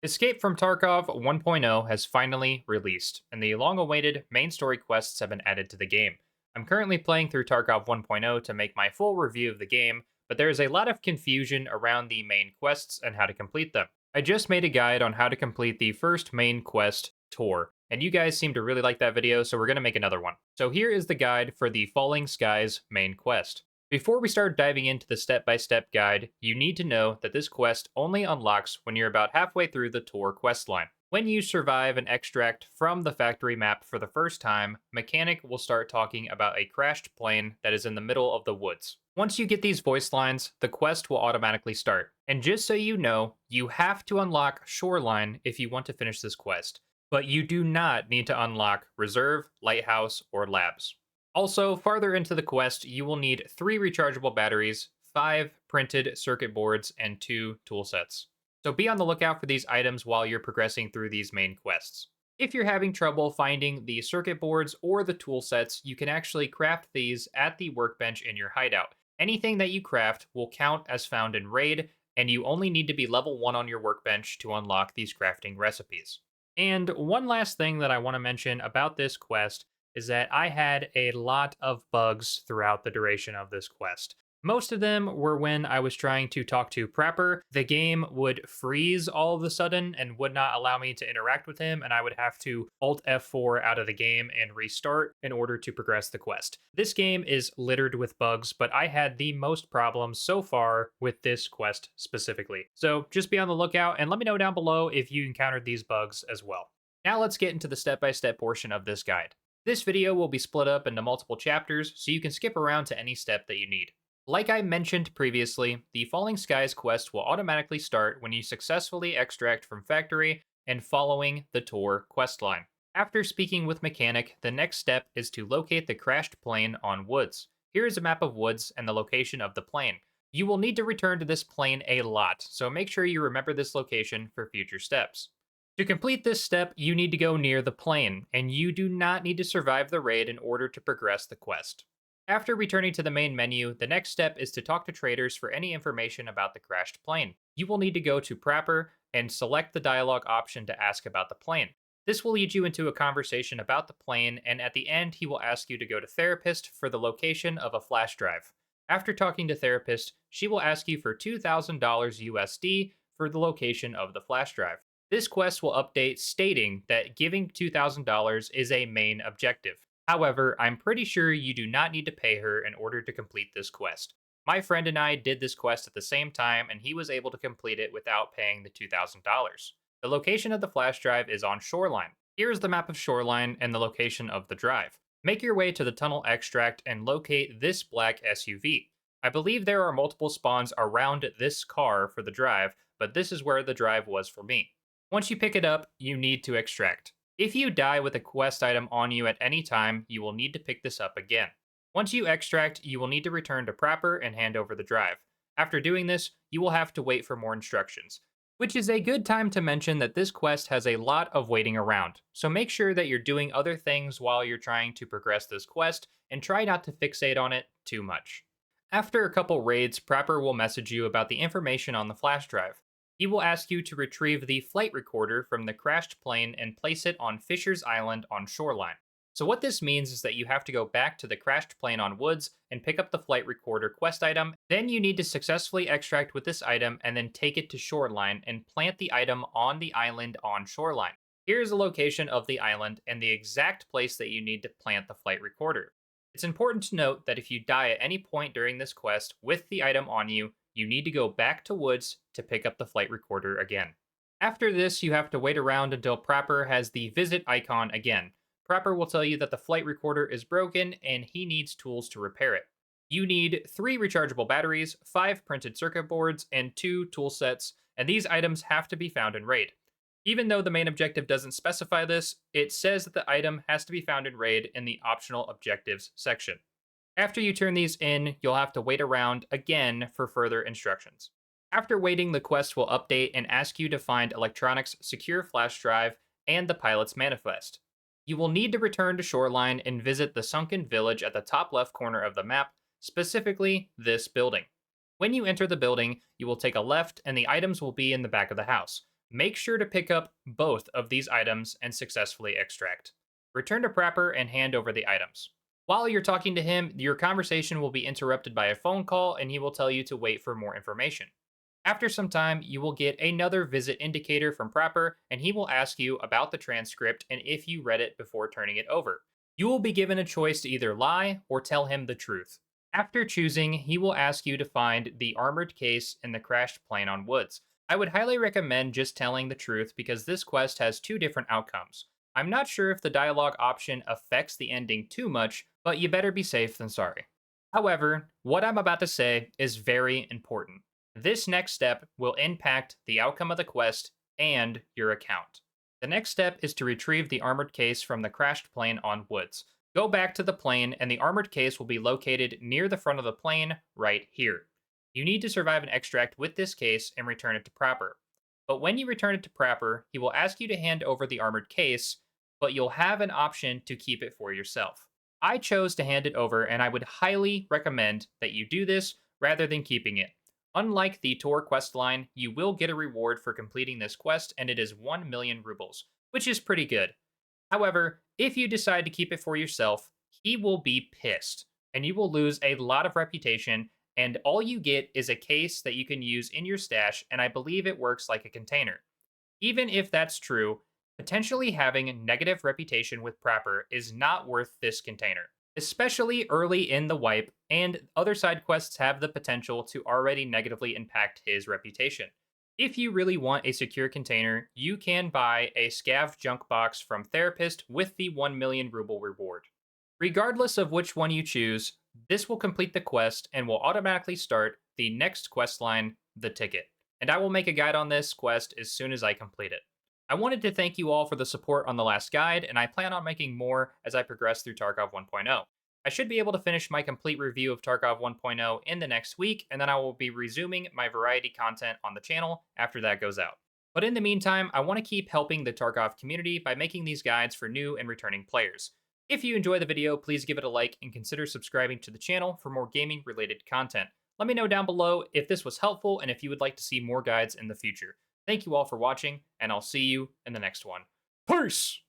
Escape from Tarkov 1.0 has finally released, and the long awaited main story quests have been added to the game. I'm currently playing through Tarkov 1.0 to make my full review of the game, but there is a lot of confusion around the main quests and how to complete them. I just made a guide on how to complete the first main quest, Tour, and you guys seem to really like that video, so we're going to make another one. So here is the guide for the Falling Skies main quest. Before we start diving into the step-by-step guide, you need to know that this quest only unlocks when you're about halfway through the tour quest line. When you survive an extract from the factory map for the first time, Mechanic will start talking about a crashed plane that is in the middle of the woods. Once you get these voice lines, the quest will automatically start. And just so you know, you have to unlock Shoreline if you want to finish this quest, but you do not need to unlock Reserve, Lighthouse, or Labs. Also, farther into the quest, you will need 3 rechargeable batteries, 5 printed circuit boards, and 2 tool sets. So be on the lookout for these items while you're progressing through these main quests. If you're having trouble finding the circuit boards or the tool sets, you can actually craft these at the workbench in your hideout. Anything that you craft will count as found in Raid, and you only need to be level 1 on your workbench to unlock these crafting recipes. And one last thing that I want to mention about this quest is that I had a lot of bugs throughout the duration of this quest. Most of them were when I was trying to talk to Prapper. The game would freeze all of a sudden and would not allow me to interact with him, and I would have to Alt F4 out of the game and restart in order to progress the quest. This game is littered with bugs, but I had the most problems so far with this quest specifically. So just be on the lookout and let me know down below if you encountered these bugs as well. Now let's get into the step-by-step portion of this guide. This video will be split up into multiple chapters, so you can skip around to any step that you need. Like I mentioned previously, the Falling Skies quest will automatically start when you successfully extract from factory and following the tour quest line. After speaking with Mechanic, the next step is to locate the crashed plane on Woods. Here is a map of Woods and the location of the plane. You will need to return to this plane a lot, so make sure you remember this location for future steps. To complete this step, you need to go near the plane, and you do not need to survive the raid in order to progress the quest. After returning to the main menu, the next step is to talk to traders for any information about the crashed plane. You will need to go to Prapper and select the dialogue option to ask about the plane. This will lead you into a conversation about the plane, and at the end, he will ask you to go to Therapist for the location of a flash drive. After talking to Therapist, she will ask you for $2,000 USD for the location of the flash drive. This quest will update stating that giving $2,000 is a main objective. However, I'm pretty sure you do not need to pay her in order to complete this quest. My friend and I did this quest at the same time, and he was able to complete it without paying the $2,000. The location of the flash drive is on Shoreline. Here is the map of Shoreline and the location of the drive. Make your way to the tunnel extract and locate this black SUV. I believe there are multiple spawns around this car for the drive, but this is where the drive was for me. Once you pick it up, you need to extract. If you die with a quest item on you at any time, you will need to pick this up again. Once you extract, you will need to return to Prapper and hand over the drive. After doing this, you will have to wait for more instructions, which is a good time to mention that this quest has a lot of waiting around, so make sure that you're doing other things while you're trying to progress this quest, and try not to fixate on it too much. After a couple raids, Prapper will message you about the information on the flash drive. He will ask you to retrieve the flight recorder from the crashed plane and place it on Fisher's Island on Shoreline. So what this means is that you have to go back to the crashed plane on Woods and pick up the flight recorder quest item. Then you need to successfully extract with this item and then take it to Shoreline and plant the item on the island on Shoreline. Here is the location of the island and the exact place that you need to plant the flight recorder. It's important to note that if you die at any point during this quest with the item on you, you need to go back to Woods to pick up the flight recorder again. After this, you have to wait around until Prapper has the visit icon again. Prapper will tell you that the flight recorder is broken and he needs tools to repair it. You need 3 rechargeable batteries, 5 printed circuit boards, and 2 tool sets, and these items have to be found in Raid. Even though the main objective doesn't specify this, it says that the item has to be found in Raid in the optional objectives section. After you turn these in, you'll have to wait around again for further instructions. After waiting, the quest will update and ask you to find Electronics' secure flash drive and the pilot's manifest. You will need to return to Shoreline and visit the sunken village at the top left corner of the map, specifically this building. When you enter the building, you will take a left and the items will be in the back of the house. make sure to pick up both of these items and successfully extract. Return to Prapper and hand over the items. While you're talking to him, your conversation will be interrupted by a phone call and he will tell you to wait for more information. After some time, you will get another visit indicator from Prapper and he will ask you about the transcript and if you read it before turning it over. You will be given a choice to either lie or tell him the truth. After choosing, he will ask you to find the armored case in the crashed plane on Woods. I would highly recommend just telling the truth because this quest has two different outcomes. I'm not sure if the dialogue option affects the ending too much, but you better be safe than sorry. However, what I'm about to say is very important. This next step will impact the outcome of the quest and your account. The next step is to retrieve the armored case from the crashed plane on Woods. Go back to the plane, and the armored case will be located near the front of the plane right here. You need to survive an extract with this case and return it to Prapper. But when you return it to Prapper, he will ask you to hand over the armored case, but you'll have an option to keep it for yourself. I chose to hand it over, and I would highly recommend that you do this rather than keeping it. Unlike the Tor quest line, you will get a reward for completing this quest, and it is 1 million rubles, which is pretty good. However, if you decide to keep it for yourself, he will be pissed, and you will lose a lot of reputation, and all you get is a case that you can use in your stash, and I believe it works like a container. Even if that's true, potentially having a negative reputation with Prapper is not worth this container, especially early in the wipe, and other side quests have the potential to already negatively impact his reputation. If you really want a secure container, you can buy a scav junk box from Therapist with the 1 million ruble reward. Regardless of which one you choose, this will complete the quest and will automatically start the next quest line, the ticket. And I will make a guide on this quest as soon as I complete it. I wanted to thank you all for the support on the last guide, and I plan on making more as I progress through Tarkov 1.0. I should be able to finish my complete review of Tarkov 1.0 in the next week, and then I will be resuming my variety content on the channel after that goes out. But in the meantime, I want to keep helping the Tarkov community by making these guides for new and returning players. If you enjoy the video, please give it a like and consider subscribing to the channel for more gaming related content. Let me know down below if this was helpful and if you would like to see more guides in the future. Thank you all for watching, and I'll see you in the next one. Peace!